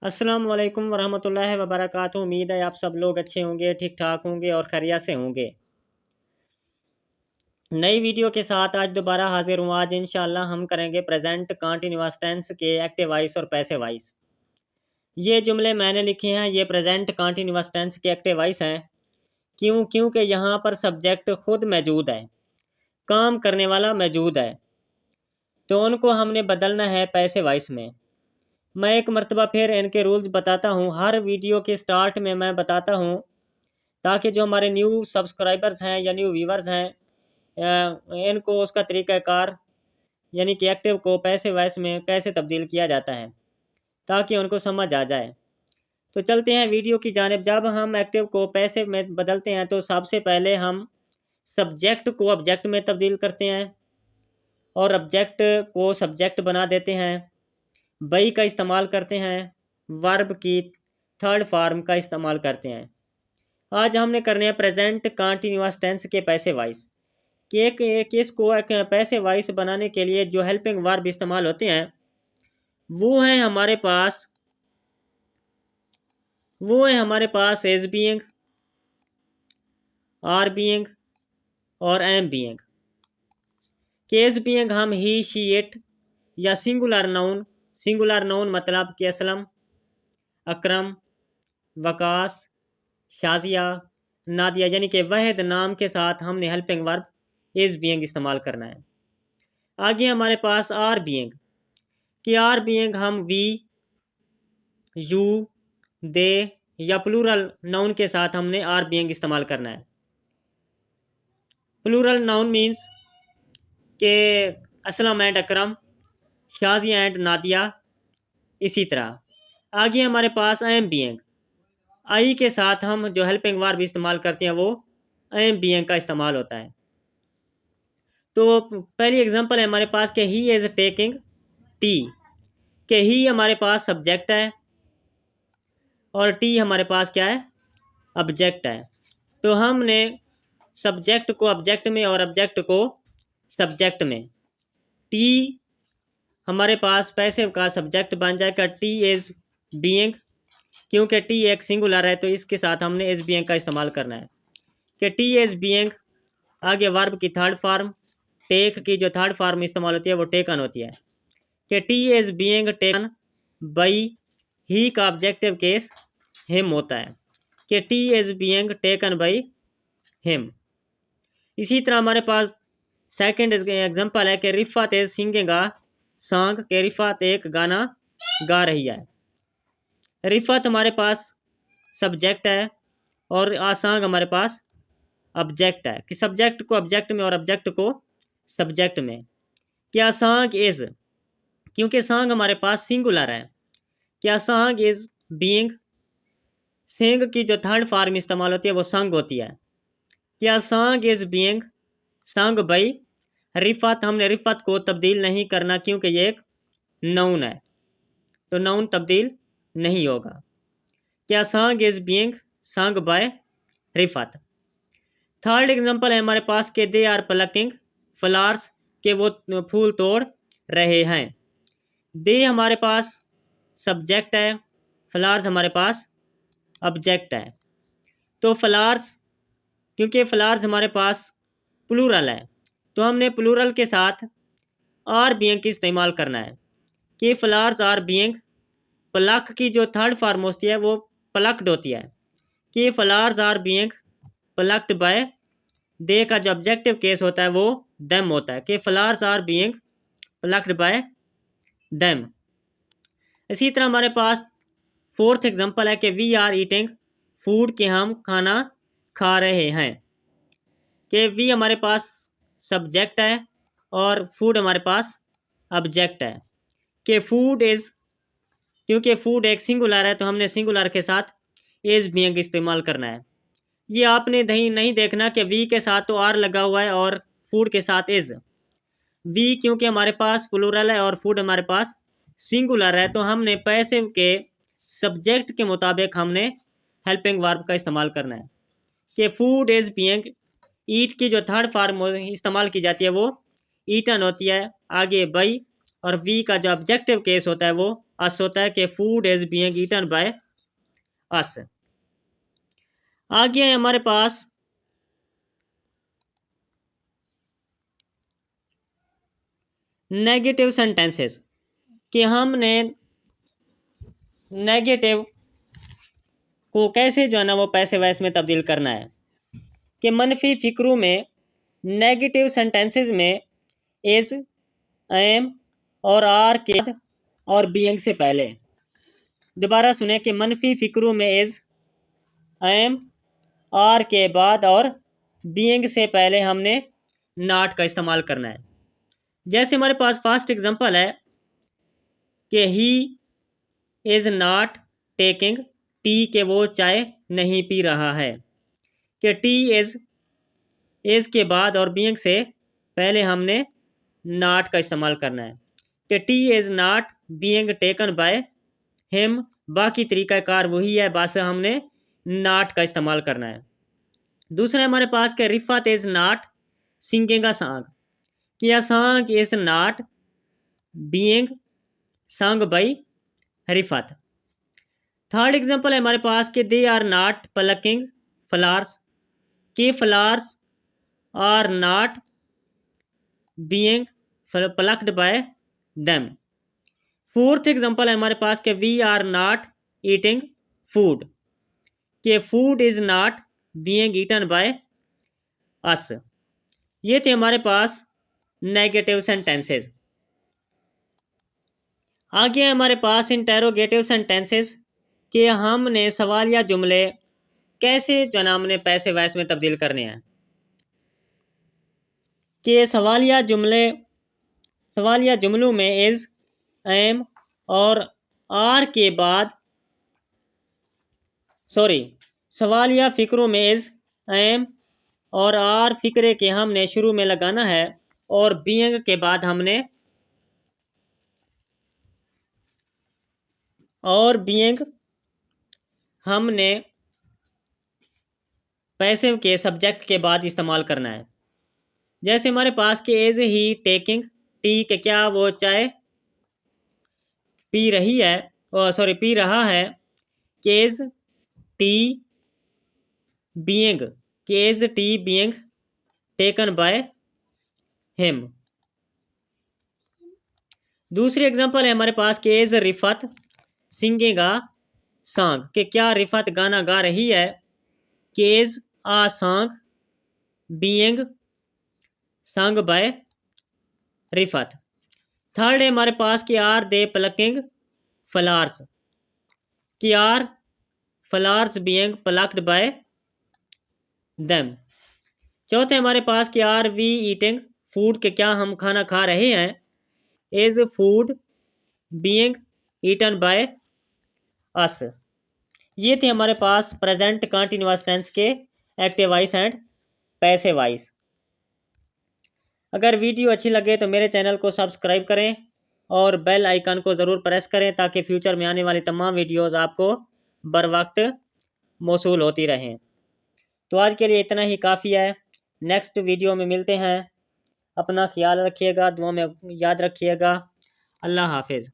अस्सलाम वालेकुम वरहमतुल्लाहि वबरकातुहू। उम्मीद है आप सब लोग अच्छे होंगे, ठीक ठाक होंगे और खैरियत से होंगे। नई वीडियो के साथ आज दोबारा हाजिर हूँ। आज इंशाल्लाह हम करेंगे प्रेजेंट कंटिन्यूअस टेंस के एक्टिव वॉइस और पैसिव वॉइस। ये जुमले मैंने लिखे हैं, ये प्रेजेंट कंटिन्यूअस टेंस के एक्टिव वॉइस हैं। क्योंकि यहाँ पर सब्जेक्ट खुद मौजूद है, काम करने वाला मौजूद है, तो उनको हमने बदलना है पैसिव वॉइस में। मैं एक मरतबा फिर इनके रूल्स बताता हूँ। हर वीडियो के स्टार्ट में मैं बताता हूँ ताकि जो हमारे न्यू सब्सक्राइबर्स हैं या न्यू व्यूवर्स हैं, इनको उसका तरीक़ाकार यानी कि एक्टिव को पैसिव वॉइस में कैसे तब्दील किया जाता है, ताकि उनको समझ आ जाए। तो चलते हैं वीडियो की जानिब। जब हम एक्टिव को पैसिव में बदलते हैं तो सबसे पहले हम सब्जेक्ट को ऑब्जेक्ट में तब्दील करते हैं और ऑब्जेक्ट को सब्जेक्ट बना देते हैं। बई का इस्तेमाल करते हैं, वर्ब की थर्ड फॉर्म का इस्तेमाल करते हैं। आज हमने करने हैं प्रेजेंट कंटिन्यूअस टेंस के पैसिव वॉइस कि इसको पैसिव वॉइस बनाने के लिए जो हेल्पिंग वर्ब इस्तेमाल होते हैं वो हैं हमारे पास इज बीइंग, आर बीइंग और एम बीइंग। इज बीइंग हम ही, शी, इट या सिंगुलर नाउन मतलब कि असलम, अकरम, वकास, शाजिया, नादिया यानी कि वहद नाम के साथ हमने हेल्पिंग वर्ब इज बीइंग इस्तेमाल करना है। आगे हमारे पास आर बीइंग कि आर बीइंग हम वी, यू, दे या प्लूरल नाउन के साथ हमने आर बीइंग इस्तेमाल करना है। प्लूरल नाउन मीन्स के Aslam and Akram, Shazia and Nadia. इसी तरह आगे हमारे पास एम बीइंग, आई के साथ हम जो हेल्पिंग वर्ब इस्तेमाल करते हैं वो एम बीइंग का इस्तेमाल होता है। तो पहली एग्जांपल है हमारे पास कि ही इज़ टेकिंग टी, कि ही हमारे पास सब्जेक्ट है और टी हमारे पास क्या है, ऑब्जेक्ट है। तो हमने सब्जेक्ट को ऑब्जेक्ट में और ऑब्जेक्ट को सब्जेक्ट में, टी हमारे पास पैसिव का सब्जेक्ट बन जाएगा टी इज़ बीइंग, क्योंकि टी एक सिंगुलर है तो इसके साथ हमने इज़ बीइंग का इस्तेमाल करना है कि टी इज़ बीइंग। आगे वर्ब की थर्ड फॉर्म टेक की जो थर्ड फॉर्म इस्तेमाल होती है वो टेकन होती है कि tea is being taken by, he का ऑब्जेक्टिव केस हिम होता है कि tea is being taken by him. इसी तरह हमारे पास सेकंड एग्जांपल है कि Rifat is singing a song, के रिफ़ात एक गाना गा रही है। रिफ़ात हमारे पास सब्जेक्ट है और आ सॉन्ग हमारे पास ऑब्जेक्ट है कि सब्जेक्ट को ऑब्जेक्ट में और ऑब्जेक्ट को सब्जेक्ट में। क्या सॉन्ग इज़, क्योंकि सॉन्ग हमारे पास सिंगुलर है, क्या सॉन्ग इज़ बीइंग, सिंग की जो थर्ड फॉर्म इस्तेमाल होती है वो संग होती है। क्या song is being sung by Rifat, हमने रिफ़ात को तब्दील नहीं करना क्योंकि ये एक नाउन है तो नाउन तब्दील नहीं होगा। क्या song is being sung by Rifat. Third example है हमारे पास कि दे आर प्लकिंग फ्लावर्स, के वो फूल तोड़ रहे हैं। दे हमारे पास सब्जेक्ट है, फ्लावर्स हमारे पास ऑब्जेक्ट है। तो फ्लावर्स, क्योंकि फ्लावर्स हमारे पास प्लूरल है तो हमने प्लूरल के साथ आर बीइंग की इस्तेमाल करना है कि फ्लावर्स आर बीइंग, प्लक की जो थर्ड फॉर्म होती है वो प्लक्ड होती है कि flowers are being plucked by, they का जो ऑब्जेक्टिव केस होता है वो देम होता है कि flowers are being plucked by them. इसी तरह हमारे पास फोर्थ एग्जांपल है कि वी आर ईटिंग फूड, के हम खाना खा रहे हैं। कि वी हमारे पास सब्जेक्ट है और फूड हमारे पास ऑब्जेक्ट है कि फूड इज़, क्योंकि फूड एक सिंगुलर है तो हमने सिंगुलर के साथ इज़ बीइंग इस्तेमाल करना है। ये आपने नहीं देखना कि वी के साथ तो आर लगा हुआ है और फूड के साथ इज़। वी क्योंकि हमारे पास प्लूरल है और फूड हमारे पास सिंगुलर है तो हमने पैसिव के सब्जेक्ट के मुताबिक हमने हेल्पिंग वर्ब का इस्तेमाल करना है कि फूड इज़ बीइंग, ईट की जो थर्ड फॉर्म इस्तेमाल की जाती है वो ईटन होती है। आगे बाई और वी का जो ऑब्जेक्टिव केस होता है वो अस होता है कि food is being eaten by us. आगे है हमारे पास नेगेटिव सेंटेंसेस कि हमने नेगेटिव को कैसे जो है ना वो पैसे वैसे में तब्दील करना है। कि मनफी फिक्रों में नेगेटिव सेंटेंसेस में इज, एम और आर के और बीइंग से पहले। दोबारा सुने कि मनफी फिक्रों में इज, एम, आर के बाद और बीइंग से पहले हमने नॉट का इस्तेमाल करना है। जैसे हमारे पास फर्स्ट एग्जांपल है कि he is not taking tea, के वो चाय नहीं पी रहा है। कि टी इज़ के बाद और बीइंग से पहले हमने नॉट का इस्तेमाल करना है। कि tea is not being taken by him, बाकी तरीक़ाकार वही है, बस हमने नॉट का इस्तेमाल करना है। दूसरा हमारे पास कि Rifat is not singing a song, कि a song is not being sung by Rifat. Third example है हमारे पास कि they are not plucking flowers, कि flowers are not being plucked by them. Fourth example है हमारे पास कि we are not eating food, कि food is not being eaten by us. ये थे हमारे पास नेगेटिव सेंटेंसेस। आगे है हमारे पास इंटेरोगेटिव सेंटेंसेस कि हमने सवालिया जुमले कैसे जो ना हमने पैसे वैसे में तब्दील करने हैं। कि सवालिया जुमलों में इज़, एम और आर के बाद सवालिया फ़िक्रों में इज़, एम और आर फ़िक्रे के हमने शुरू में लगाना है और बीइंग के बाद हमने पैसे के सब्जेक्ट के बाद इस्तेमाल करना है। जैसे हमारे पास कि इज़ ही टेकिंग टी, के क्या वो चाय पी रहा है। कि इज़ टी बीइंग, कि is tea being taken by him. दूसरी एग्जांपल है हमारे पास कि is Rifat singing a song, कि क्या रिफत गाना गा रही है। कि is a song being sung by Rifat. Third है हमारे पास कि आर दे प्लकिंग फ्लावर्स, कि are flowers being plucked by them. चौथे हमारे पास कि आर वी ईटिंग फूड, के क्या हम खाना खा रहे हैं। Is food being eaten by us. ये थे हमारे पास प्रेजेंट कंटिन्यूअस टेंस के active voice and passive voice. अगर वीडियो अच्छी लगे तो मेरे चैनल को सब्सक्राइब करें और बेल आइकन को ज़रूर प्रेस करें ताकि फ्यूचर में आने वाली तमाम वीडियोस आपको बर वक्त मौसूल होती रहें। तो आज के लिए इतना ही काफ़ी है। नेक्स्ट वीडियो में मिलते हैं। अपना ख्याल रखिएगा, दुआ में याद रखिएगा। अल्लाह हाफिज़।